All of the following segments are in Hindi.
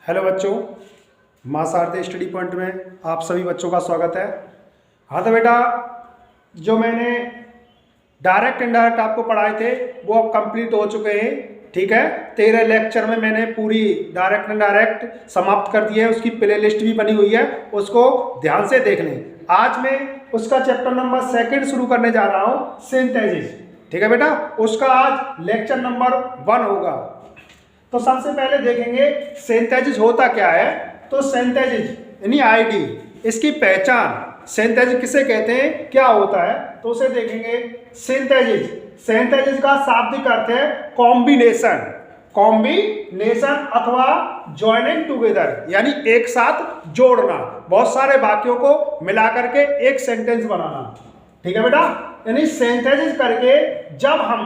हेलो बच्चों, माँ शारदे स्टडी पॉइंट में आप सभी बच्चों का स्वागत है। हाँ तो बेटा, जो मैंने डायरेक्ट इनडायरेक्ट आपको पढ़ाए थे वो अब कंप्लीट हो चुके हैं। ठीक है, 13 लेक्चर में मैंने पूरी डायरेक्ट इनडायरेक्ट समाप्त कर दी है। उसकी प्ले लिस्ट भी बनी हुई है, उसको ध्यान से देख लें। आज मैं उसका चैप्टर नंबर 2 शुरू करने जा रहा हूँ, सिंथेसिस। ठीक है बेटा, उसका आज लेक्चर नंबर 1 होगा। तो सबसे पहले देखेंगे सिंथेसिस होता क्या है। तो सिंथेसिस यानी आईडी, इसकी पहचान, सिंथेसिस किसे कहते हैं, क्या होता है, तो उसे देखेंगे। सिंथेसिस का शाब्दिक अर्थ है कॉम्बिनेशन, कॉम्बिनेशन अथवा जॉइनिंग टुगेदर, यानी एक साथ जोड़ना, बहुत सारे वाक्यों को मिला करके एक सेंटेंस बनाना। ठीक है बेटा, यानी सिंथेसिस करके जब हम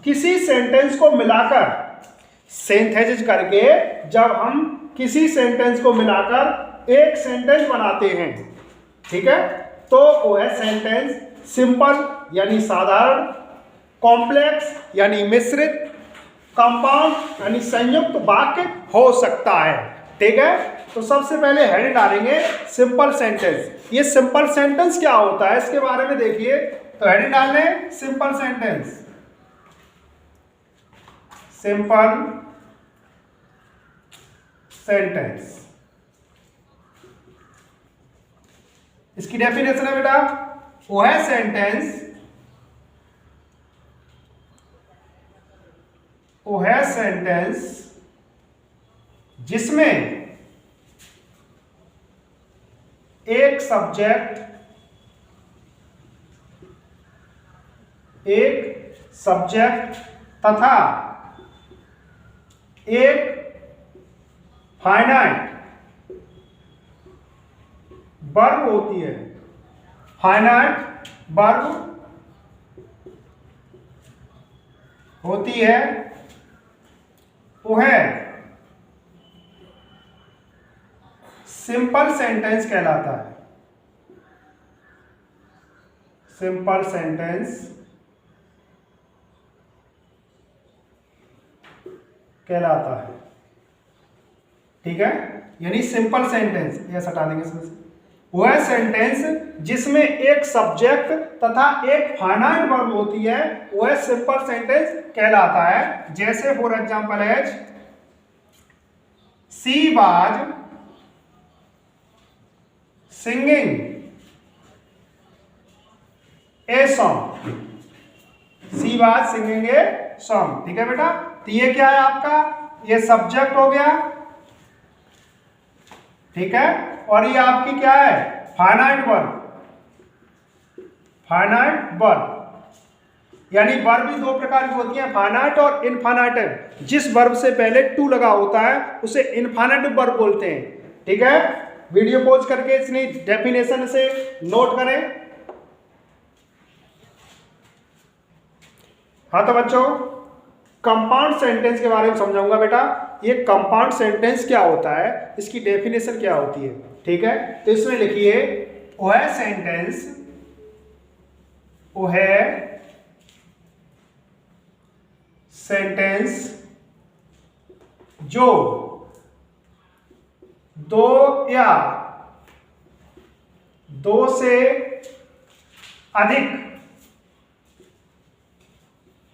किसी सेंटेंस को मिलाकर, सिंथेसिस करके जब हम किसी सेंटेंस को मिलाकर एक सेंटेंस बनाते हैं, ठीक है, तो वो है सेंटेंस। सिंपल यानी साधारण, कॉम्प्लेक्स यानी मिश्रित, कंपाउंड यानी संयुक्त वाक्य हो सकता है। ठीक है, तो सबसे पहले हेडिंग डालेंगे सिंपल सेंटेंस। ये सिंपल सेंटेंस क्या होता है इसके बारे में देखिए। तो हेडिंग डालने सिंपल सेंटेंस, सिंपल सेंटेंस। इसकी डेफिनेशन है बेटा, वो है सेंटेंस, वो है सेंटेंस जिसमें एक सब्जेक्ट तथा एक फाइनाइट वर्ब होती है। फाइनाइट वर्ब होती है, वो है सिंपल सेंटेंस कहलाता है। सिंपल सेंटेंस कहलाता है। ठीक है, यानी सिंपल सेंटेंस, यह हटा देंगे इसमें से। वह सेंटेंस जिसमें एक सब्जेक्ट तथा एक फाइनाइट वर्ब होती है, वह सिंपल सेंटेंस कहलाता है। जैसे फॉर एग्जांपल है, she was singing a song, she was singing a song. ठीक है बेटा, तो ये क्या है आपका, ये सब्जेक्ट हो गया। ठीक है, और ये आपकी क्या है, फाइनाइट वर्ब। फाइनाइट वर्ब यानी वर्ब भी दो प्रकार की होती है, फाइनाइट और इनफाइनाइट। जिस वर्ब से पहले टू लगा होता है उसे इनफाइनाइट वर्ब बोलते हैं। ठीक है, वीडियो पॉज करके इसने डेफिनेशन से नोट करें। हाँ तो बच्चों, कंपाउंड सेंटेंस के बारे में समझाऊंगा बेटा। ये कंपाउंड सेंटेंस क्या होता है, इसकी डेफिनेशन क्या होती है। ठीक है, तो इसमें लिखिए, वह सेंटेंस, वह सेंटेंस जो दो या दो से अधिक,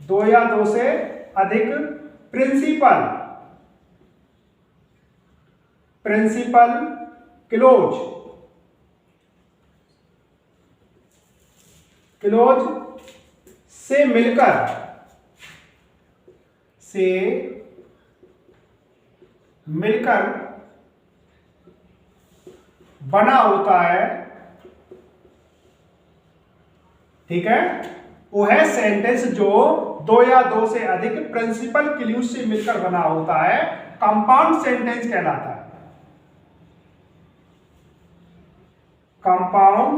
दो या दो से अधिक प्रिंसिपल क्लोज से मिलकर बना होता है। ठीक है, वो है सेंटेंस जो दो या दो से अधिक प्रिंसिपल क्लूज से मिलकर बना होता है, कंपाउंड सेंटेंस कहलाता है। कंपाउंड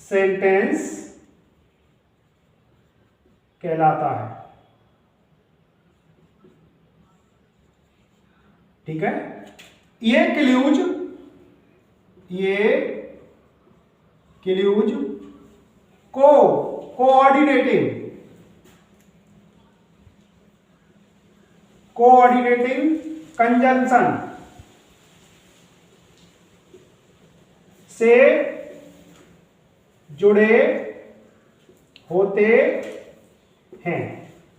सेंटेंस कहलाता है। ठीक है, ये क्लूज कोऑर्डिनेटिंग कंजंक्शन से जुड़े होते हैं।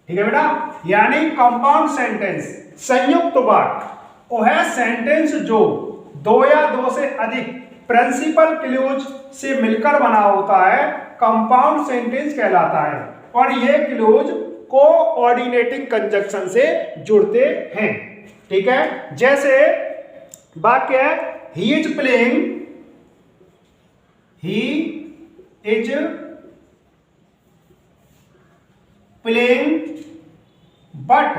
ठीक है बेटा, यानी कंपाउंड सेंटेंस संयुक्त वाक्य वो है सेंटेंस जो दो या दो से अधिक प्रिंसिपल क्लूज से मिलकर बना होता है, कंपाउंड सेंटेंस कहलाता है। और ये क्लूज कोऑर्डिनेटिंग कंजंक्शन से जुड़ते हैं। ठीक है, जैसे वाक्य है he is playing, he is playing but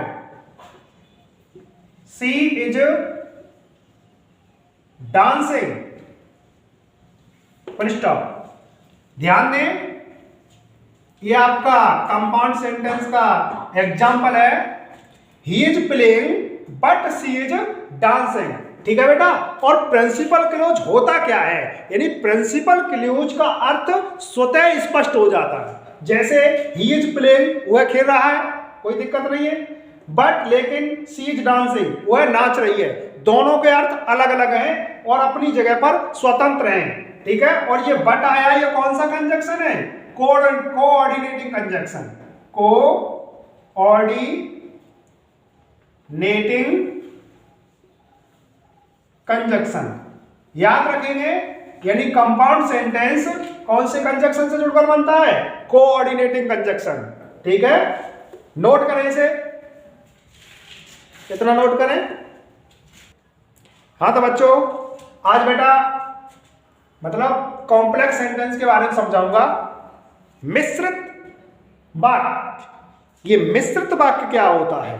she is dancing. Full stop. ध्यान दें, ये आपका कंपाउंड सेंटेंस का एग्जाम्पल है। He is playing but she is dancing. ठीक है बेटा, और प्रिंसिपल क्लूज होता क्या है, यानी प्रिंसिपल क्लूज का अर्थ स्वतः स्पष्ट हो जाता है। जैसे ही इज प्लेइंग, वह खेल रहा है, कोई दिक्कत नहीं है, बट लेकिन सी इज डांसिंग, वह नाच रही है। दोनों के अर्थ अलग अलग हैं और अपनी जगह पर स्वतंत्र हैं। ठीक है, और ये बट आया, ये कौन सा कंजंक्शन है, कोऑर्डिनेटिंग कंजंक्शन, कोऑर्डिनेटिंग कंजंक्शन। याद रखेंगे, यानी कंपाउंड सेंटेंस कौन से कंजंक्शन से जुड़कर बनता है, कोऑर्डिनेटिंग कंजंक्शन। ठीक है, नोट करें इसे, कितना नोट करें। हाँ तो बच्चों, आज बेटा मतलब कॉम्प्लेक्स सेंटेंस के बारे में समझाऊंगा। मिश्रित वाक्य, ये मिश्रित वाक्य क्या होता है,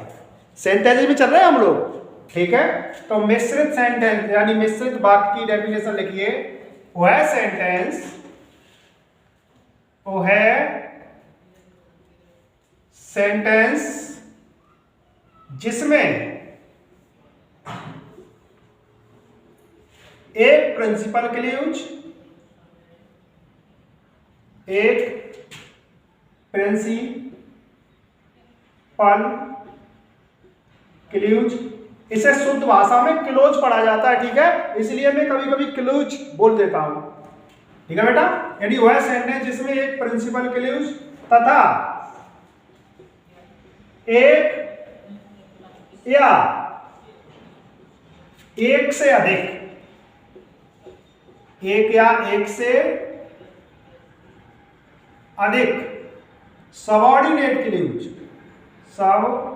सेंटेंस में चल रहे हैं हम लोग। ठीक है, तो मिश्रित सेंटेंस यानी मिश्रित वाक्य की डेफिनेशन लिखिए। वह सेंटेंस, वो है सेंटेंस जिसमें एक प्रिंसिपल क्लूज, एक प्रिंसिपल क्लूज, इसे शुद्ध भाषा में क्लोज पढ़ा जाता है। ठीक है, इसलिए मैं कभी कभी क्लूज बोल देता हूं। ठीक है बेटा, यानी वह सेंटेंस जिसमें एक प्रिंसिपल क्लूज तथा एक या एक से अधिक, एक या एक से अधिक सबऑर्डिनेट क्लूज, सबऑर्डिनेट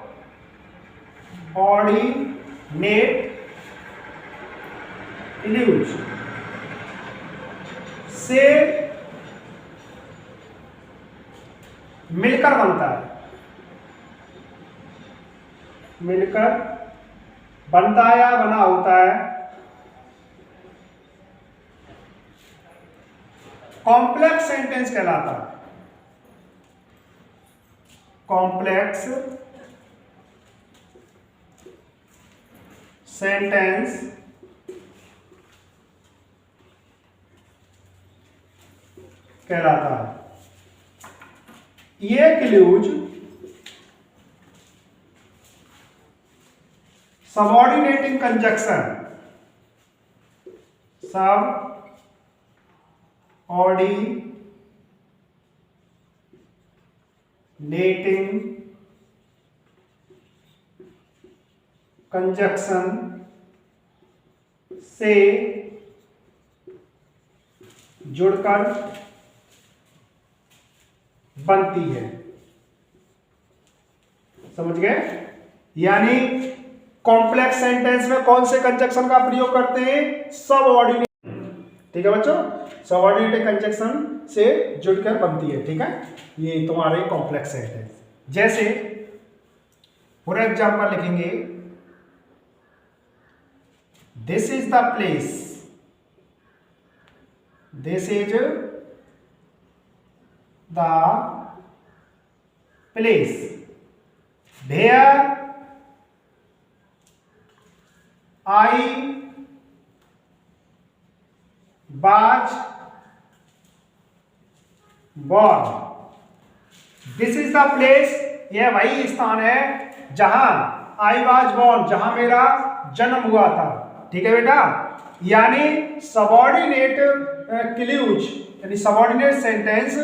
क्लूज से मिलकर बनता है, मिलकर बनता है या बना होता है, कॉम्प्लेक्स सेंटेंस कहलाता है। कॉम्प्लेक्स सेंटेंस कहलाता है। ये clues subordinating conjunction, subordinating conjunction से जुड़कर बनती है। समझ गए, यानी कॉम्प्लेक्स सेंटेंस में कौन से कंजंक्शन का प्रयोग करते हैं, सबऑर्डिनेट। ठीक है बच्चों, सबऑर्डिनेट कंजंक्शन से जुड़कर बनती है। ठीक है, ये तुम्हारे कॉम्प्लेक्स सेंटेंस। जैसे फॉर एग्जांपल लिखेंगे, this is the place, this is the place where I was born. This is the place, यह वही स्थान है जहां आई वाज बोर्न, जहां मेरा जन्म हुआ था। ठीक है बेटा, यानी सबऑर्डिनेट क्लूज यानी सबऑर्डिनेट सेंटेंस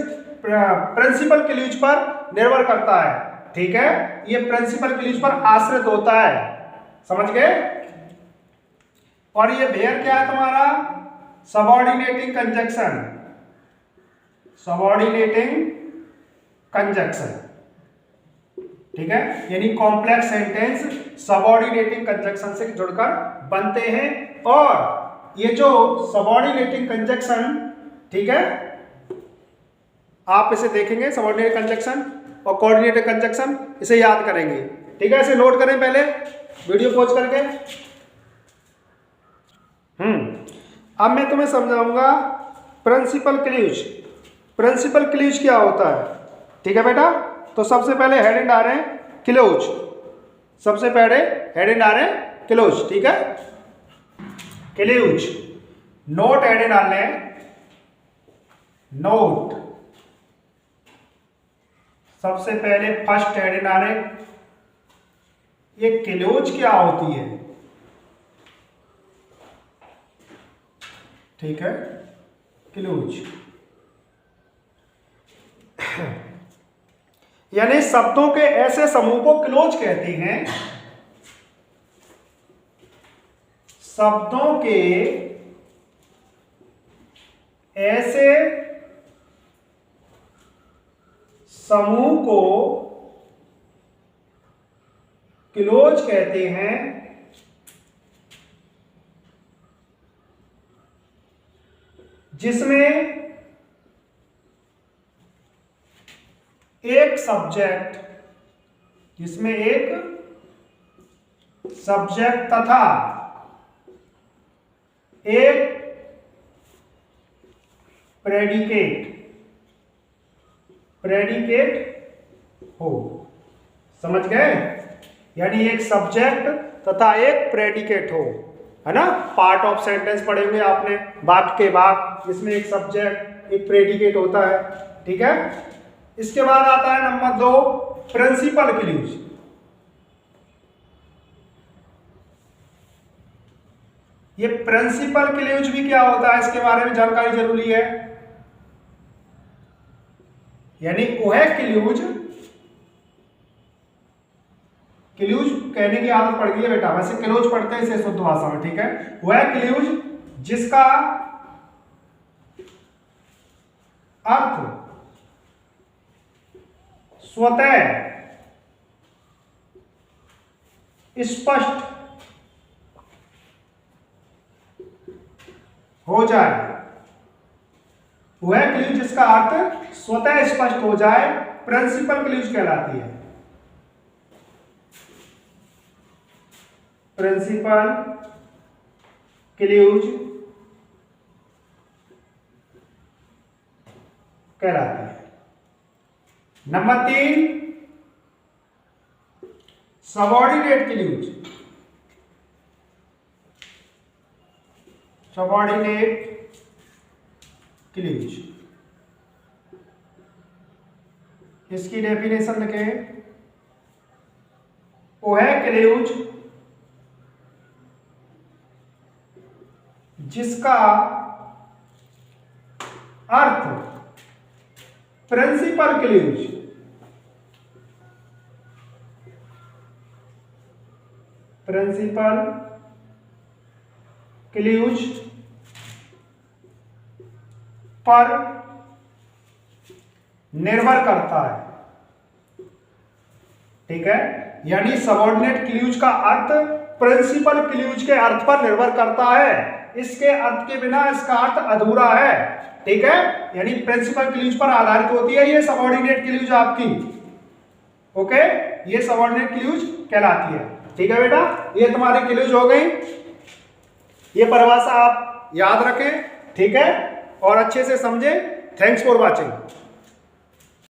प्रिंसिपल क्लूज पर निर्भर करता है। ठीक है, ये प्रिंसिपल क्लूज पर आश्रित होता है, समझ गए। और ये वेयर क्या है तुम्हारा, सबऑर्डिनेटिंग कंजक्शन, सबऑर्डिनेटिंग कंजक्शन। ठीक है, यानी कॉम्प्लेक्स सेंटेंस सबऑर्डिनेटिंग कंजक्शन से जुड़कर बनते हैं। और ये जो सबऑर्डिनेटिंग कंजक्शन, ठीक है, आप इसे देखेंगे सबऑर्डिनेट कंजक्शन और कोऑर्डिनेटेड कंजक्शन, इसे याद करेंगे। ठीक है, इसे नोट करें पहले वीडियो पॉज करके। अब मैं तुम्हें समझाऊंगा प्रिंसिपल क्लूज। प्रिंसिपल क्लूज क्या होता है, ठीक है बेटा। तो सबसे पहले हेड एंड आर है क्लोज, सबसे पहले हेड एंड आर है क्लोज। ठीक है, क्लूज नोट हेड एंड आर है नोट, सबसे पहले फर्स्ट हेड एंड आर है। ये क्लोज क्या होती है, ठीक है, क्लोज यानी शब्दों के ऐसे समूह को क्लोज कहते हैं। शब्दों के ऐसे समूह को क्लोज कहते हैं जिसमें एक सब्जेक्ट, जिसमें एक सब्जेक्ट तथा एक प्रेडिकेट हो। समझ गए, यानी एक सब्जेक्ट तथा एक प्रेडिकेट हो, है ना। पार्ट ऑफ सेंटेंस पढ़े होंगे आपने, वाक्य के भाग, जिसमें एक सब्जेक्ट एक प्रेडिकेट होता है। ठीक है, इसके बाद आता है नंबर 2 प्रिंसिपल क्लूज। ये प्रिंसिपल क्लूज भी क्या होता है, इसके बारे में जानकारी जरूरी है। यानी वह क्लूज, क्लूज कहने की आदत पड़ गई है बेटा, वैसे क्लोज पढ़ते हैं इसे शुद्ध भाषा में। ठीक है, वह क्लूज जिसका अर्थ स्वतः स्पष्ट हो जाए, वह क्लूज जिसका अर्थ स्वतः स्पष्ट हो जाए प्रिंसिपल क्लूज कहलाती है। प्रिंसिपल क्लूज कहलाती है। Number 3 subordinate clues. Subordinate clues, इसकी डेफिनेशन लिखें। वह क्लूज जिसका अर्थ प्रिंसिपल क्लूज, प्रिंसिपल क्लूज पर निर्भर करता है। ठीक है, यानी सबऑर्डिनेट क्लूज का अर्थ प्रिंसिपल क्लूज के अर्थ पर निर्भर करता है। इसके अर्थ के बिना इसका अर्थ अधूरा है। ठीक है, यानी प्रिंसिपल क्लूज पर आधारित होती है ये सबऑर्डिनेट क्लूज आपकी। ओके, ये सबऑर्डिनेट क्लूज कहलाती है। ठीक है बेटा, ये तुम्हारी क्लूज हो गई। ये परिभाषा आप याद रखें, ठीक है, और अच्छे से समझें। Thanks for watching.